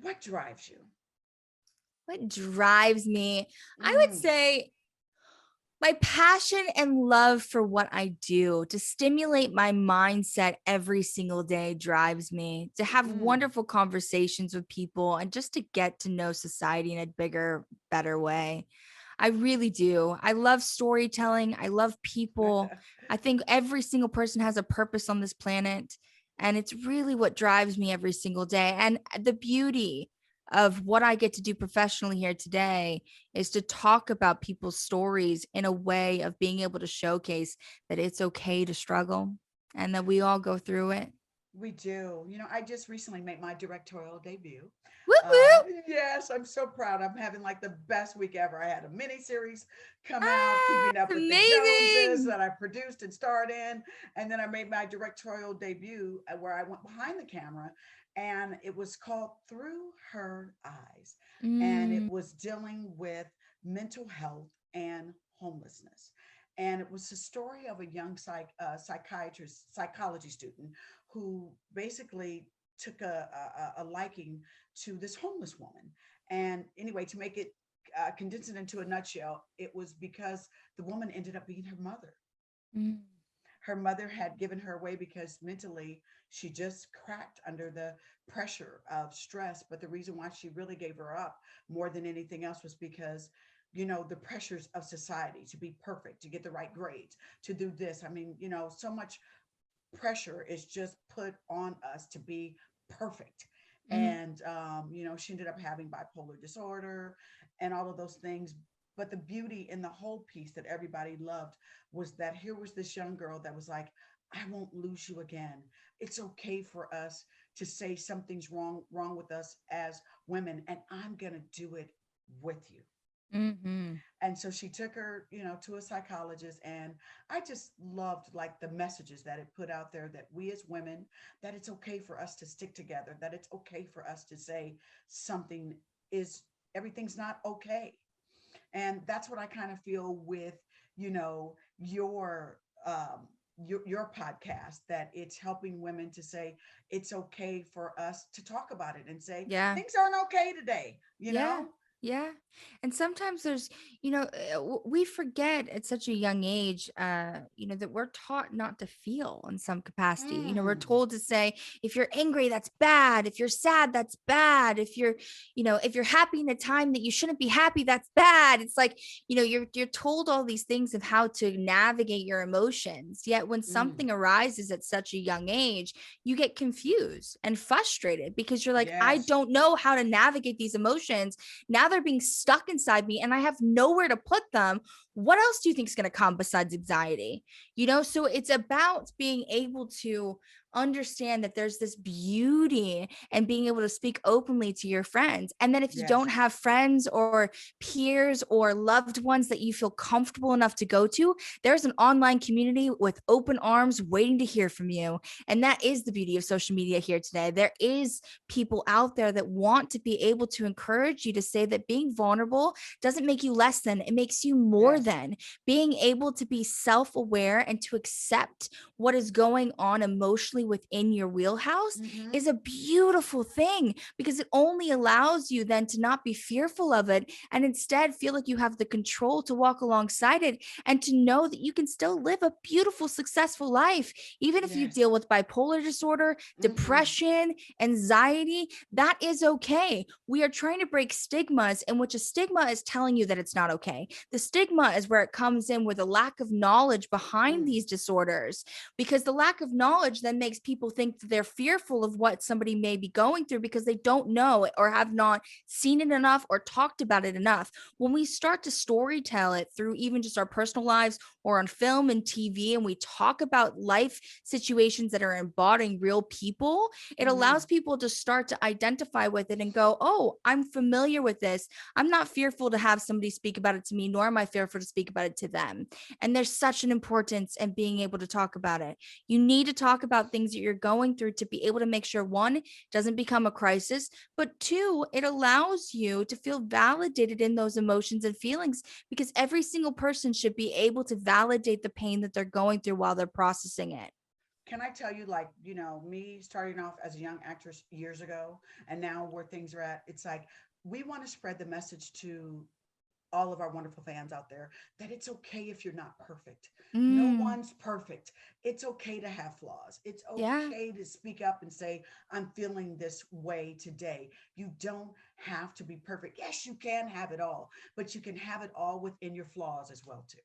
What drives you? What drives me? I would Mm, say my passion and love for what I do to stimulate my mindset every single day drives me to have mm. wonderful conversations with people and just to get to know society in a bigger, better way. I really do. I love storytelling. I love people. I think every single person has a purpose on this planet. And it's really what drives me every single day. And the beauty of what I get to do professionally here today is to talk about people's stories in a way of being able to showcase that it's okay to struggle and that we all go through it. We do. I just recently made my directorial debut. Woo woo. Yes, I'm so proud. I'm having like the best week ever. I had a mini series come out, Ah, Keeping Up it's with the Joneses, amazing. that I produced and starred in. And then I made my directorial debut where I went behind the camera, and it was called Through Her Eyes. And it Mm, was dealing with mental health and homelessness. And it was the story of a young psychiatrist, psychology student who basically took a liking to this homeless woman. And anyway, to make it condense it into a nutshell, it was because the woman ended up being her mother. mm, Her mother had given her away because mentally she just cracked under the pressure of stress. But the reason why she really gave her up more than anything else was because, the pressures of society to be perfect, to get the right grades, to do this. I mean, so much pressure is just put on us to be perfect. mm. And she ended up having bipolar disorder and all of those things. But the beauty in the whole piece that everybody loved was that here was this young girl that was like, I won't lose you again. It's okay for us to say something's wrong with us as women, and I'm gonna do it with you. Mm-hmm. And so she took her, to a psychologist. And I just loved like the messages that it put out there, that we as women, that it's okay for us to stick together, that it's okay for us to say something is, everything's not okay. And that's what I kind of feel with, you know your your podcast, that it's helping women to say it's okay for us to talk about it and say Yeah. things aren't okay today, Yeah. Yeah. And sometimes there's, we forget at such a young age, that we're taught not to feel in some capacity. We're mm, told to say, if you're angry, that's bad. If you're sad, that's bad. If you're happy in a time that you shouldn't be happy, that's bad. It's like, you're told all these things of how to navigate your emotions. Yet when mm. something arises at such a young age, you get confused and frustrated because you're like, I Yes. don't know how to navigate these emotions. Now they're being stuck inside me and I have nowhere to put them. What else do you think is going to come besides anxiety? So it's about being able to understand that there's this beauty and being able to speak openly to your friends. And then if you don't Yes. have friends or peers or loved ones that you feel comfortable enough to go to, there's an online community with open arms waiting to hear from you. And that is the beauty of social media here today. There is people out there that want to be able to encourage you to say that being vulnerable doesn't make you less than, it makes you more Yes. than. Being able to be self-aware and to accept what is going on emotionally within your wheelhouse Mm-hmm. is a beautiful thing because it only allows you then to not be fearful of it and instead feel like you have the control to walk alongside it and to know that you can still live a beautiful, successful life. Even if you Yes. deal with bipolar disorder, Mm-hmm. depression, anxiety, that is okay. We are trying to break stigmas in which a stigma is telling you that it's not okay. The stigma is where it comes in with a lack of knowledge behind Mm. these disorders, because the lack of knowledge then makes people think that they're fearful of what somebody may be going through because they don't know or have not seen it enough or talked about it enough. When we start to story tell it through even just our personal lives or on film and TV, and we talk about life situations that are embodying real people, it Mm-hmm. allows people to start to identify with it and go, oh, I'm familiar with this. I'm not fearful to have somebody speak about it to me, nor am I fearful to speak about it to them. And there's such an importance in being able to talk about it. You need to talk about things that you're going through to be able to make sure, one, it doesn't become a crisis, but two, it allows you to feel validated in those emotions and feelings, because every single person should be able to validate the pain that they're going through while they're processing it. can I tell you, like, me starting off as a young actress years ago, and now where things are at, it's like we want to spread the message to all of our wonderful fans out there that it's okay if you're not perfect. No Mm, one's perfect. It's okay to have flaws. It's yeah. okay to speak up and say, I'm feeling this way today. You don't have to be perfect. Yes, you can have it all, but you can have it all within your flaws as well, too.